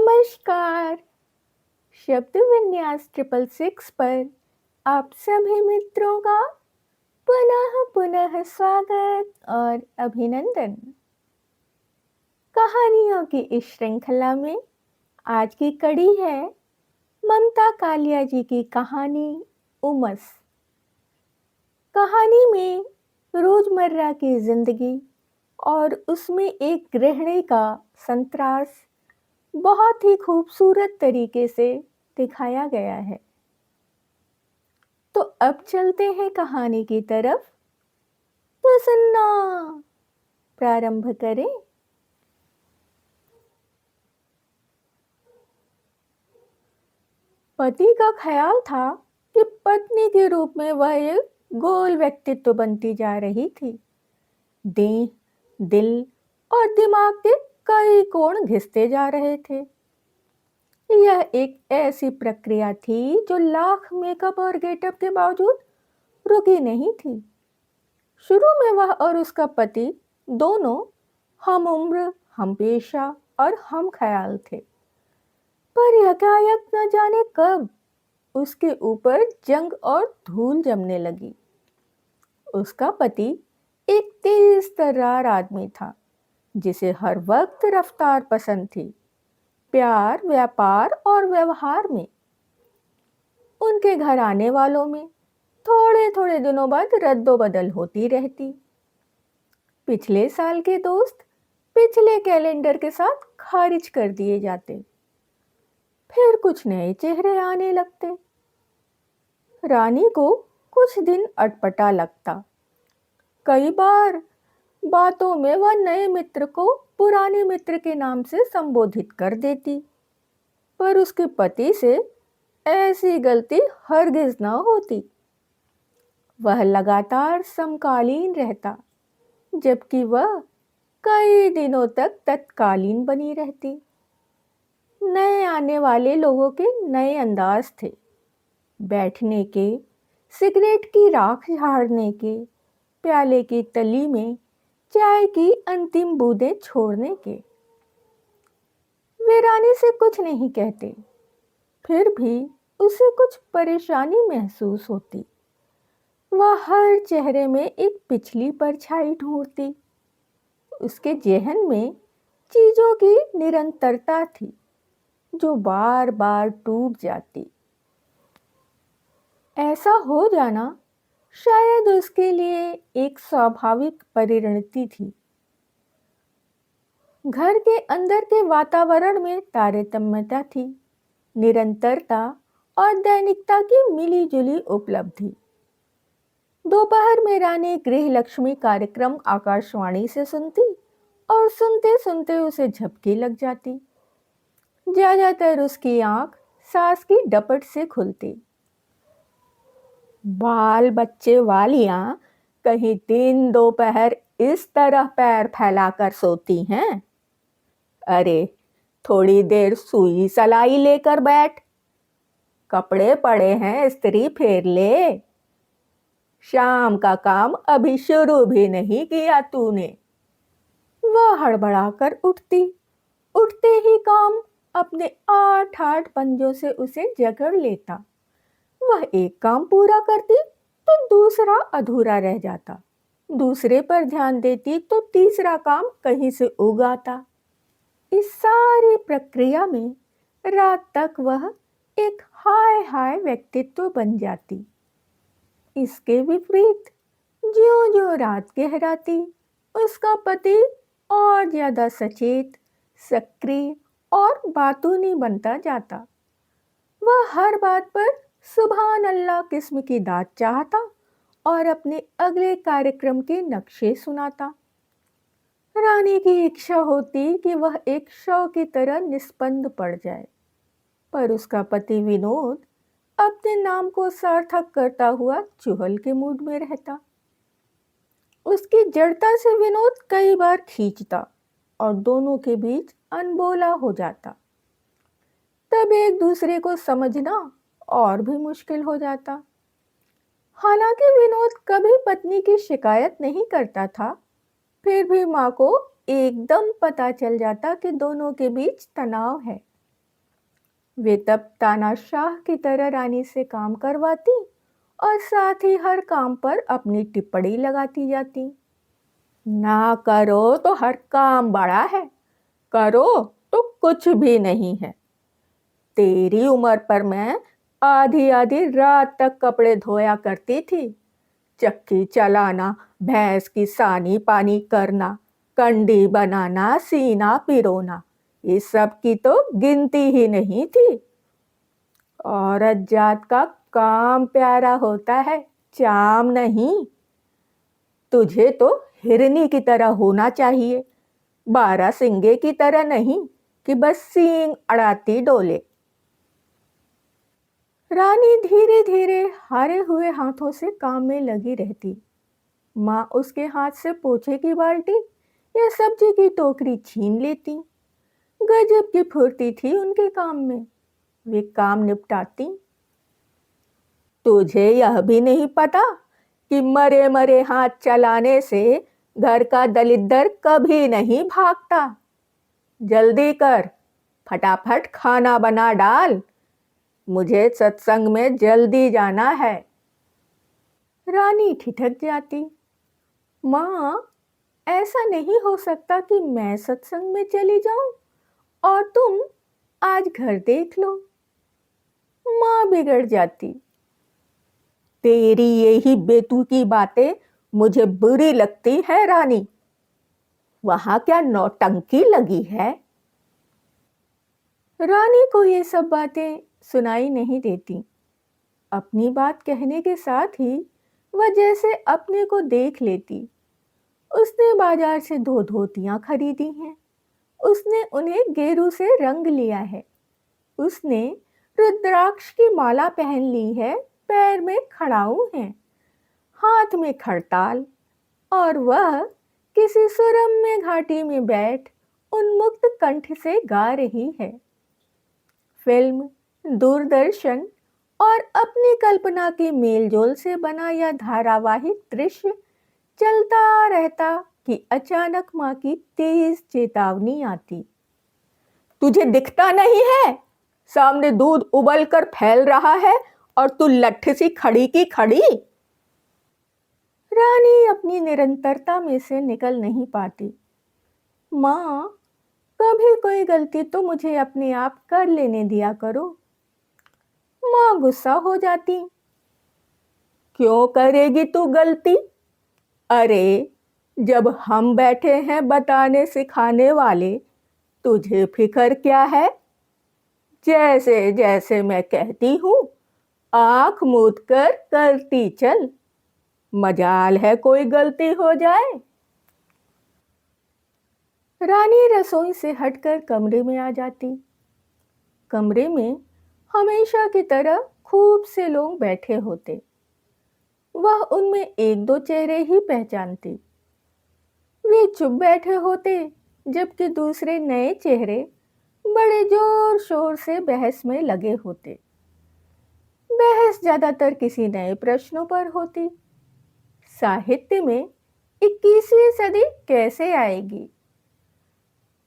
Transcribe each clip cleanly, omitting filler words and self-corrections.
नमस्कार। शब्द विन्यास 666 पर आप सभी मित्रों का पुनः पुनः स्वागत और अभिनंदन। कहानियों की इस श्रृंखला में आज की कड़ी है ममता कालिया जी की कहानी उमस। कहानी में रोजमर्रा की जिंदगी और उसमें एक गृहिणी का संतरास बहुत ही खूबसूरत तरीके से दिखाया गया है। तो अब चलते हैं कहानी की तरफ। तो सुनना प्रारंभ करें। पति का ख्याल था कि पत्नी के रूप में वह एक गोल व्यक्तित्व बनती जा रही थी। देह, दिल और दिमाग के कई कोण घिसते जा रहे थे। यह एक ऐसी प्रक्रिया थी जो लाख मेकअप और गेटअप के बावजूद रुकी नहीं थी। शुरू में वह और उसका पति दोनों हम उम्र, हम पेशा और हम ख्याल थे, पर यकायक न जाने कब उसके ऊपर जंग और धूल जमने लगी। उसका पति एक तेज तर्रार आदमी था जिसे हर वक्त रफ्तार पसंद थी, प्यार, व्यापार और व्यवहार में। उनके घर आने वालों में थोड़े थोड़े दिनों बाद रद्दोबदल होती रहती। पिछले साल के दोस्त पिछले कैलेंडर के साथ खारिज कर दिए जाते, फिर कुछ नए चेहरे आने लगते। रानी को कुछ दिन अटपटा लगता। कई बार बातों में वह नए मित्र को पुराने मित्र के नाम से संबोधित कर देती, पर उसके पति से ऐसी गलती हरगिज न होती। वह लगातार समकालीन रहता, जबकि वह कई दिनों तक तत्कालीन बनी रहती। नए आने वाले लोगों के नए अंदाज थे, बैठने के, सिगरेट की राख झाड़ने के, प्याले की तली में चाय की अंतिम बूंदें छोड़ने के। वे रानी से कुछ नहीं कहते, फिर भी उसे कुछ परेशानी महसूस होती। वह हर चेहरे में एक पिछली परछाई ढूंढती। उसके जेहन में चीजों की निरंतरता थी जो बार बार टूट जाती। ऐसा हो जाना शायद उसके लिए एक स्वाभाविक परिणति थी। घर के अंदर के वातावरण में तारतम्यता थी, निरंतरता और दैनिकता की मिलीजुली उपलब्धि। दोपहर में रानी गृह लक्ष्मी कार्यक्रम आकाशवाणी से सुनती और सुनते सुनते उसे झपकी लग जाती। ज्यादातर उसकी आंख सास की डपट से खुलती। बाल बच्चे वालियां कहीं दिन दोपहर इस तरह पैर फैलाकर सोती हैं? अरे, थोड़ी देर सुई सलाई लेकर बैठ। कपड़े पड़े हैं, इस्त्री फेर ले। शाम का काम अभी शुरू भी नहीं किया तूने। वह हड़बड़ाकर उठती। उठते ही काम अपने 8 पंजों से उसे जकड़ लेता। वह एक काम पूरा करती तो दूसरा अधूरा रह जाता। दूसरे पर ध्यान देती तो तीसरा काम कहीं से उग आता। इस सारी प्रक्रिया में रात तक वह एक हाय हाय व्यक्तित्व बन जाती। इसके विपरीत ज्यों-ज्यों रात गहराती, उसका पति और ज्यादा सचेत, सक्रिय और बातूनी बनता जाता। वह हर बात पर सुभान अल्लाह किस्म की दाद चाहता और अपने अगले कार्यक्रम के नक्शे सुनाता। रानी की इच्छा होती कि वह एक शव की तरह निस्पंद पड़ जाए, पर उसका पति विनोद अपने नाम को सार्थक करता हुआ चुहल के मूड में रहता। उसकी जड़ता से विनोद कई बार खींचता और दोनों के बीच अनबोला हो जाता। तब एक दूसरे को समझना और भी मुश्किल हो जाता। हालांकि विनोद कभी पत्नी की शिकायत नहीं करता था, फिर भी माँ को एकदम पता चल जाता कि दोनों के बीच तनाव है। वे तब तानाशाह की तरह रानी से काम करवाती और साथ ही हर काम पर अपनी टिप्पणी लगाती जाती। ना करो तो हर काम बड़ा है, करो तो कुछ भी नहीं है। तेरी उम्र पर मैं आधी आधी रात तक कपड़े धोया करती थी। चक्की चलाना, भैंस की सानी पानी करना, कंडी बनाना, सीना पिरोना, ये सब की तो गिनती ही नहीं थी। औरत जात का काम प्यारा होता है, चाम नहीं। तुझे तो हिरनी की तरह होना चाहिए, बारहसिंगे की तरह नहीं कि बस सींग अड़ाती डोले। रानी धीरे धीरे हारे हुए हाथों से काम में लगी रहती। माँ उसके हाथ से पोछे की बाल्टी या सब्जी की टोकरी छीन लेती। गजब की फुर्ती थी उनके काम में, वे काम निपटाती। तुझे यह भी नहीं पता कि मरे मरे हाथ चलाने से घर का दलिद्दर कभी नहीं भागता। जल्दी कर, फटाफट खाना बना डाल, मुझे सत्संग में जल्दी जाना है। रानी ठिठक जाती। माँ, ऐसा नहीं हो सकता कि मैं सत्संग में चली जाऊं और तुम आज घर देख लो। माँ बिगड़ जाती। तेरी यही बेतुकी बातें मुझे बुरी लगती है रानी। वहां क्या नौटंकी लगी है? रानी को ये सब बातें सुनाई नहीं देती। अपनी बात कहने के साथ ही वह जैसे अपने को देख लेती। उसने बाजार से 2 धोतियां खरीदी हैं। उसने उन्हें गेरू से रंग लिया है। उसने रुद्राक्ष की माला पहन ली है, पैर में खड़ाऊ हैं, हाथ में खड़ताल, और वह किसी सुरम्य घाटी में बैठ उन्मुक्त कंठ से गा रही है। फिल्म, दूरदर्शन और अपनी कल्पना के मेलजोल से बना यह धारावाहिक दृश्य चलता रहता कि अचानक माँ की तेज चेतावनी आती। तुझे दिखता नहीं है? सामने दूध उबल कर फैल रहा है और तू लठ सी खड़ी की खड़ी। रानी अपनी निरंतरता में से निकल नहीं पाती। माँ, कभी कोई गलती तो मुझे अपने आप कर लेने दिया करो। माँ गुस्सा हो जाती। क्यों करेगी तू गलती? अरे, जब हम बैठे हैं बताने सिखाने वाले, तुझे फिक्र क्या है? जैसे जैसे मैं कहती हूँ, आंख मूंद कर करती चल, मजाल है कोई गलती हो जाए। रानी रसोई से हटकर कमरे में आ जाती। कमरे में हमेशा की तरह खूब से लोग बैठे होते। वह उनमें 1-2 चेहरे ही पहचानती। वे चुप बैठे होते, जबकि दूसरे नए चेहरे बड़े जोर शोर से बहस में लगे होते। बहस ज्यादातर किसी नए प्रश्नों पर होती। साहित्य में 21वीं सदी कैसे आएगी?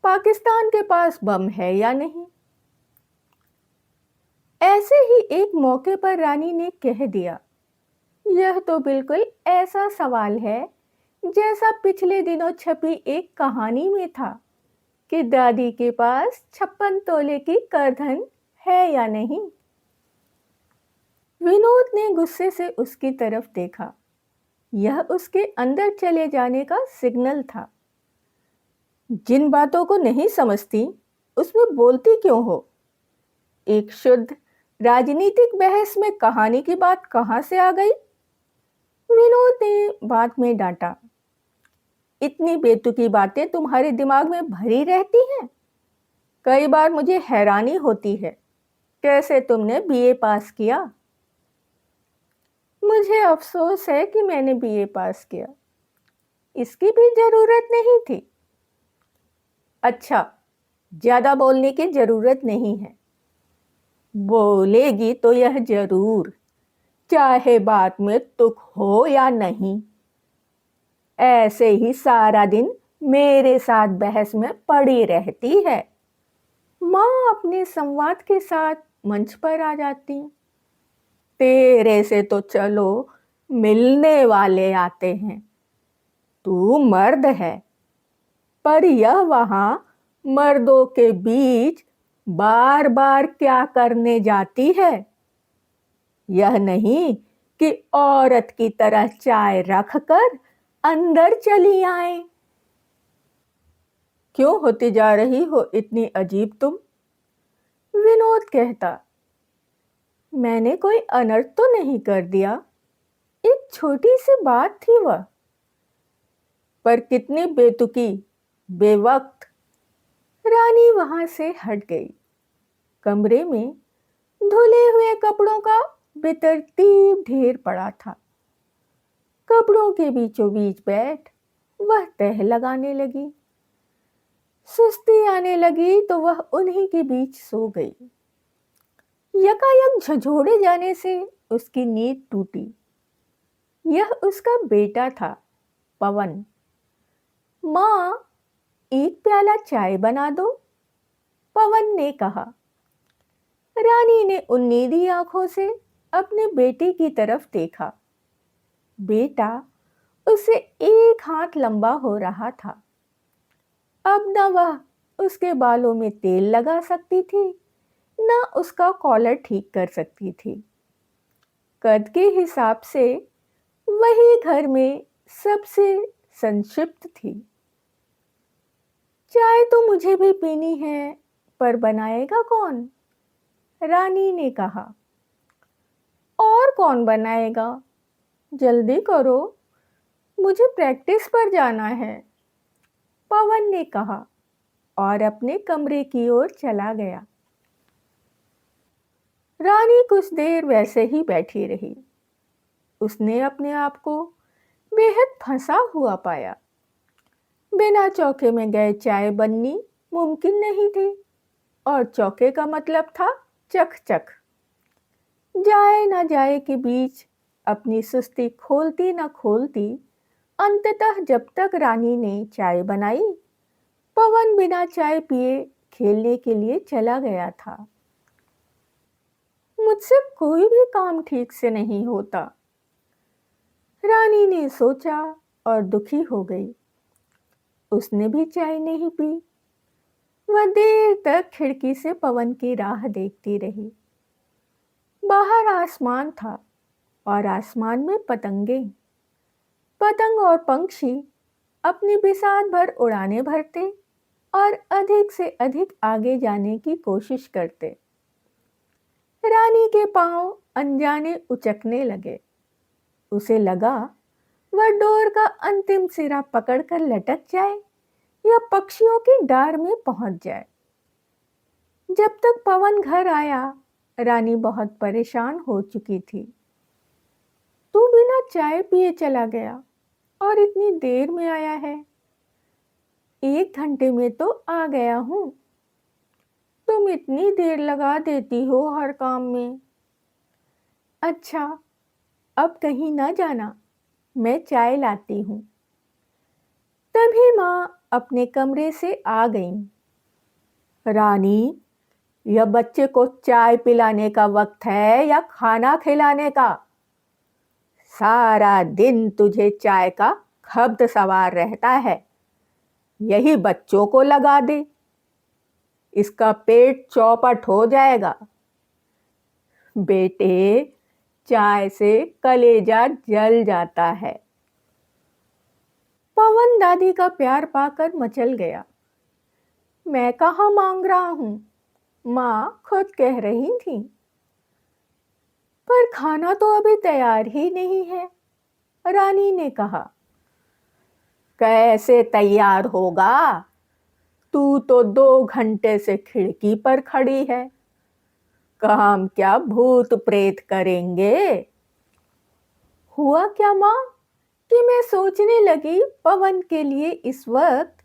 पाकिस्तान के पास बम है या नहीं? ऐसे ही एक मौके पर रानी ने कह दिया, यह तो बिल्कुल ऐसा सवाल है जैसा पिछले दिनों छपी एक कहानी में था कि दादी के पास 56 तोले की करधन है या नहीं। विनोद ने गुस्से से उसकी तरफ देखा। यह उसके अंदर चले जाने का सिग्नल था। जिन बातों को नहीं समझती उसमें बोलती क्यों हो? एक शुद्ध राजनीतिक बहस में कहानी की बात कहां से आ गई? विनोद ने बाद में डांटा। इतनी बेतुकी बातें तुम्हारे दिमाग में भरी रहती हैं। कई बार मुझे हैरानी होती है, कैसे तुमने बीए पास किया? मुझे अफसोस है कि मैंने बीए पास किया, इसकी भी जरूरत नहीं थी। अच्छा, ज्यादा बोलने की जरूरत नहीं है। बोलेगी तो यह जरूर, चाहे बात में तुक हो या नहीं। ऐसे ही सारा दिन मेरे साथ बहस में पड़ी रहती है। माँ अपने संवाद के साथ मंच पर आ जाती। तेरे से तो चलो मिलने वाले आते हैं, तू मर्द है, पर यह वहां मर्दों के बीच बार बार क्या करने जाती है? यह नहीं कि औरत की तरह चाय रखकर अंदर चली आए। क्यों होती जा रही हो इतनी अजीब तुम? विनोद कहता। मैंने कोई अनर्थ तो नहीं कर दिया, एक छोटी सी बात थी वह। पर कितनी बेतुकी, बेवक्त। रानी वहां से हट गई। कमरे में धुले हुए कपड़ों का बेतरतीब ढेर पड़ा था। कपड़ों के बीचों बीच बैठ वह तह लगाने लगी। सुस्ती आने लगी तो वह उन्हीं के बीच सो गई। यकायक झंझोड़े जाने से उसकी नींद टूटी। यह उसका बेटा था, पवन। माँ, एक प्याला चाय बना दो, पवन ने कहा। रानी ने उन्नीदी आंखों से अपने बेटे की तरफ देखा। बेटा उसे एक हाथ लंबा हो रहा था। अब न वह उसके बालों में तेल लगा सकती थी, न उसका कॉलर ठीक कर सकती थी। कद के हिसाब से वही घर में सबसे संक्षिप्त थी। चाय तो मुझे भी पीनी है, पर बनाएगा कौन? रानी ने कहा। और कौन बनाएगा? जल्दी करो, मुझे प्रैक्टिस पर जाना है, पवन ने कहा और अपने कमरे की ओर चला गया। रानी कुछ देर वैसे ही बैठी रही। उसने अपने आप को बेहद फंसा हुआ पाया। बिना चौके में गए चाय बननी मुमकिन नहीं थी, और चौके का मतलब था चख चख। जाए न जाए के बीच अपनी सुस्ती खोलती न खोलती अंततः जब तक रानी ने चाय बनाई, पवन बिना चाय पिए खेलने के लिए चला गया था। मुझसे कोई भी काम ठीक से नहीं होता, रानी ने सोचा और दुखी हो गई। उसने भी चाय नहीं पी। वह देर तक खिड़की से पवन की राह देखती रही। बाहर आसमान था और आसमान में पतंगे। पतंग और पंछी अपनी बिसात भर उड़ाने भरते और अधिक से अधिक आगे जाने की कोशिश करते। रानी के पांव अनजाने उचकने लगे। उसे लगा वह डोर का अंतिम सिरा पकड़कर लटक जाए या पक्षियों की डार में पहुंच जाए। जब तक पवन घर आया, रानी बहुत परेशान हो चुकी थी। तू बिना चाय पिए चला गया और इतनी देर में आया है। 1 घंटे में तो आ गया हूं। तुम इतनी देर लगा देती हो हर काम में। अच्छा, अब कहीं ना जाना, मैं चाय लाती हूं। तभी माँ अपने कमरे से आ गईं। रानी, यह बच्चे को चाय पिलाने का वक्त है या खाना खिलाने का? सारा दिन तुझे चाय का खब्त सवार रहता है। यही बच्चों को लगा दे, इसका पेट चौपट हो जाएगा। बेटे, चाय से कलेजा जल जाता है। पवन दादी का प्यार पाकर मचल गया। मैं कहाँ मांग रहा हूं, माँ खुद कह रही थी। पर खाना तो अभी तैयार ही नहीं है, रानी ने कहा। कैसे तैयार होगा? तू तो 2 घंटे से खिड़की पर खड़ी है। काम क्या भूत प्रेत करेंगे? हुआ क्या माँ कि मैं सोचने लगी पवन के लिए इस वक्त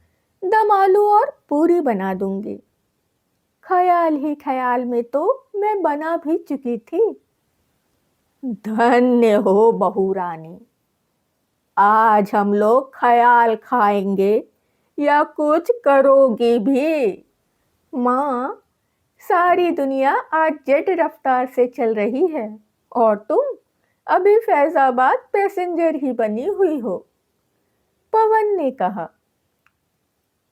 दम आलू और पूरी बना दूंगी। ख्याल ही ख्याल में तो मैं बना भी चुकी थी। धन्य हो बहू रानी, आज हम लोग ख्याल खाएंगे या कुछ करोगी भी? माँ, सारी दुनिया आज जेट रफ्तार से चल रही है और तुम अभी फैजाबाद पैसेंजर ही बनी हुई हो। पवन ने कहा।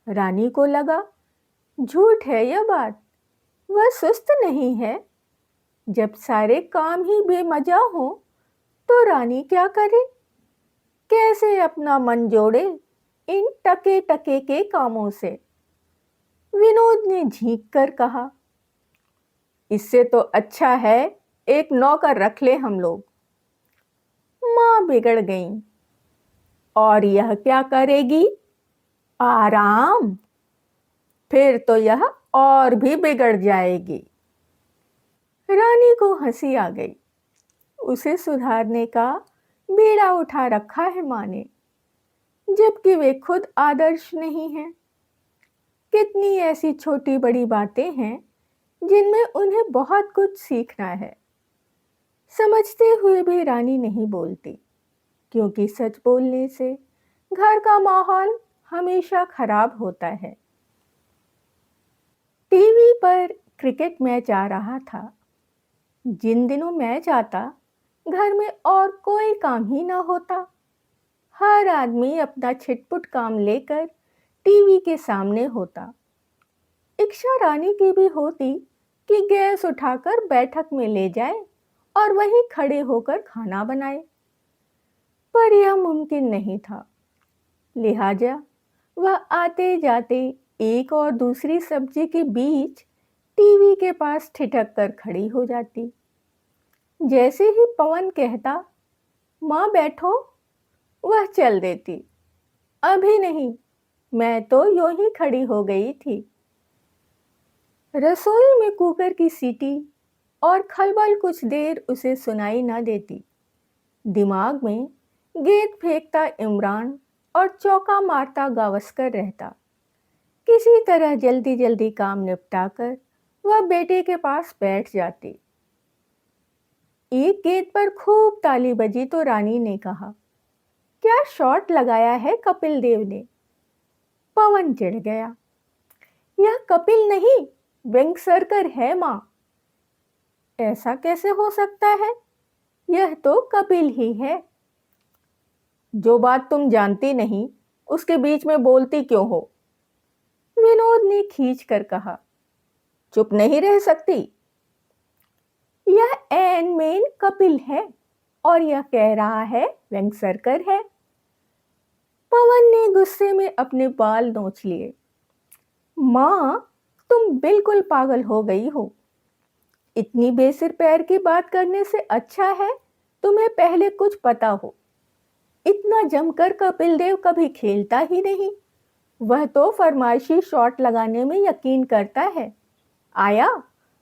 रानी को लगा झूठ है यह बात, वह सुस्त नहीं है। जब सारे काम ही बेमजा हो तो रानी क्या करे, कैसे अपना मन जोड़े इन टके टके के कामों से। विनोद ने झींक कर कहा, इससे तो अच्छा है एक नौकर रख ले हम लोग। माँ बिगड़ गईं। और यह क्या करेगी? आराम। फिर तो यह और भी बिगड़ जाएगी। रानी को हंसी आ गई। उसे सुधारने का बीड़ा उठा रखा है माँ ने, जबकि वे खुद आदर्श नहीं हैं। कितनी ऐसी छोटी बड़ी बातें हैं जिनमें उन्हें बहुत कुछ सीखना है। समझते हुए भी रानी नहीं बोलती, क्योंकि सच बोलने से घर का माहौल हमेशा खराब होता है। टीवी पर क्रिकेट मैच आ रहा था। जिन दिनों मैच आता, घर में और कोई काम ही ना होता। हर आदमी अपना छिटपुट काम लेकर टीवी के सामने होता। इच्छा रानी की भी होती कि गैस उठाकर बैठक में ले जाए और वहीं खड़े होकर खाना बनाए, पर यह मुमकिन नहीं था। लिहाजा वह आते जाते एक और दूसरी सब्जी के बीच टीवी के पास ठिठक कर खड़ी हो जाती। जैसे ही पवन कहता, माँ बैठो, वह चल देती। अभी नहीं, मैं तो यूं ही खड़ी हो गई थी। रसोई में कुकर की सीटी और खलबल कुछ देर उसे सुनाई न देती। दिमाग में गेंद फेंकता इमरान और चौका मारता गावस्कर रहता। किसी तरह जल्दी जल्दी काम निपटाकर वह बेटे के पास बैठ जाती। एक गेंद पर खूब ताली बजी तो रानी ने कहा, क्या शॉट लगाया है कपिल देव ने। पवन चिढ़ गया। यह कपिल नहीं, वेंगसरकर है माँ। ऐसा कैसे हो सकता है? यह तो कपिल ही है। जो बात तुम जानती नहीं उसके बीच में बोलती क्यों हो? विनोद ने खींच कर कहा। चुप नहीं रह सकती? यह एन मेन कपिल है और यह कह रहा है वेंगसरकर है। पवन ने गुस्से में अपने बाल नोच लिए। माँ, तुम बिल्कुल पागल हो गई हो। इतनी बेसिर पैर की बात करने से अच्छा है तुम्हें पहले कुछ पता हो। इतना जमकर कपिल देव कभी खेलता ही नहीं। वह तो फरमाइशी शॉट लगाने में यकीन करता है। आया,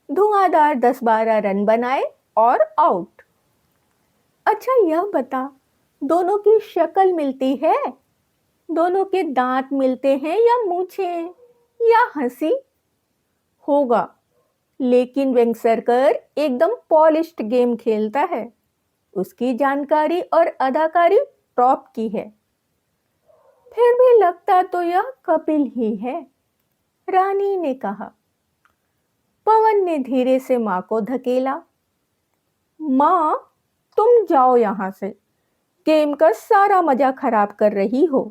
धुआंधार 10-12 रन बनाए और आउट। अच्छा यह बता, दोनों की शक्ल मिलती है? दोनों के दांत मिलते हैं या मूछें या हंसी? होगा, लेकिन वेंगसरकर एकदम पॉलिश्ड गेम खेलता है। उसकी जानकारी और अदाकारी टॉप की है। फिर भी लगता तो यह कपिल ही है, रानी ने कहा। पवन ने धीरे से माँ को धकेला। माँ, तुम जाओ यहां से, गेम का सारा मजा खराब कर रही हो।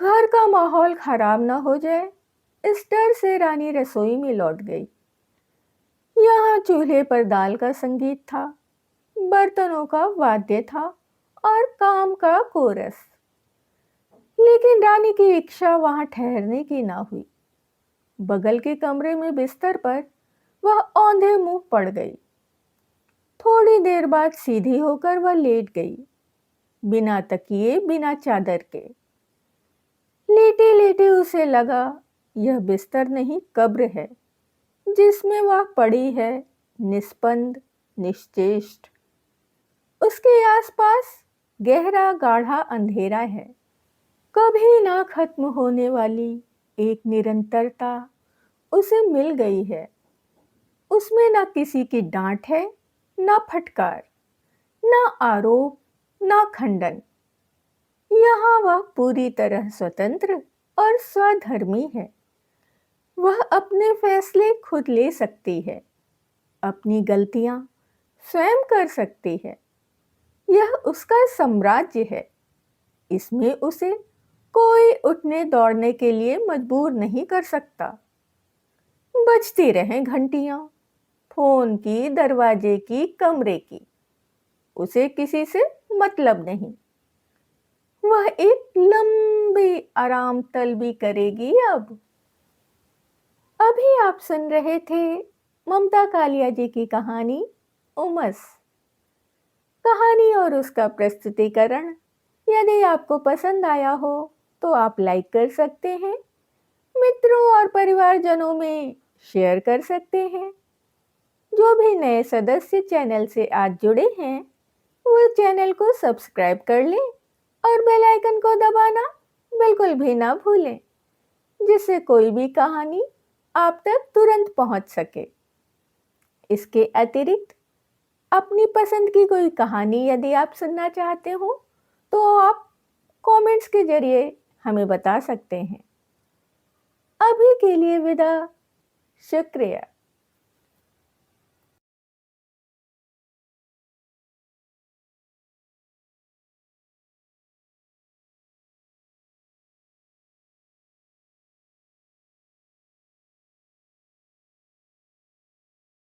घर का माहौल खराब ना हो जाए, इस डर से रानी रसोई में लौट गई। यहाँ चूल्हे पर दाल का संगीत था, बर्तनों का वाद्य था और काम का कोरस। लेकिन रानी की इच्छा वहां ठहरने की ना हुई। बगल के कमरे में बिस्तर पर वह औंधे मुंह पड़ गई। थोड़ी देर बाद सीधी होकर वह लेट गई, बिना तकिए बिना चादर के। लेटे लेटे उसे लगा यह बिस्तर नहीं कब्र है, जिसमें वह पड़ी है निस्पंद निश्चेष्ट। उसके आसपास गहरा गाढ़ा अंधेरा है। कभी ना खत्म होने वाली एक निरंतरता उसे मिल गई है। उसमें ना किसी की डांट है, ना फटकार, ना आरोप, ना खंडन। यहाँ वह पूरी तरह स्वतंत्र और स्वधर्मी है। वह अपने फैसले खुद ले सकती है, अपनी गलतियां स्वयं कर सकती है। यह उसका साम्राज्य है। इसमें उसे कोई उठने दौड़ने के लिए मजबूर नहीं कर सकता। बजती रहें घंटियां, फोन की, दरवाजे की, कमरे की, उसे किसी से मतलब नहीं। वह एक लंबी आराम तलबी करेगी अब। अभी आप सुन रहे थे ममता कालिया जी की कहानी उमस। कहानी और उसका प्रस्तुतिकरण यदि आपको पसंद आया हो तो आप लाइक कर सकते हैं, मित्रों और परिवारजनों में शेयर कर सकते हैं। जो भी नए सदस्य चैनल से आज जुड़े हैं वो चैनल को सब्सक्राइब कर लें और बेल आइकन को दबाना बिल्कुल भी ना भूलें, जिससे कोई भी कहानी आप तक तुरंत पहुंच सके। इसके अतिरिक्त अपनी पसंद की कोई कहानी यदि आप सुनना चाहते हो तो आप कमेंट्स के जरिए हमें बता सकते हैं। अभी के लिए विदा। शुक्रिया।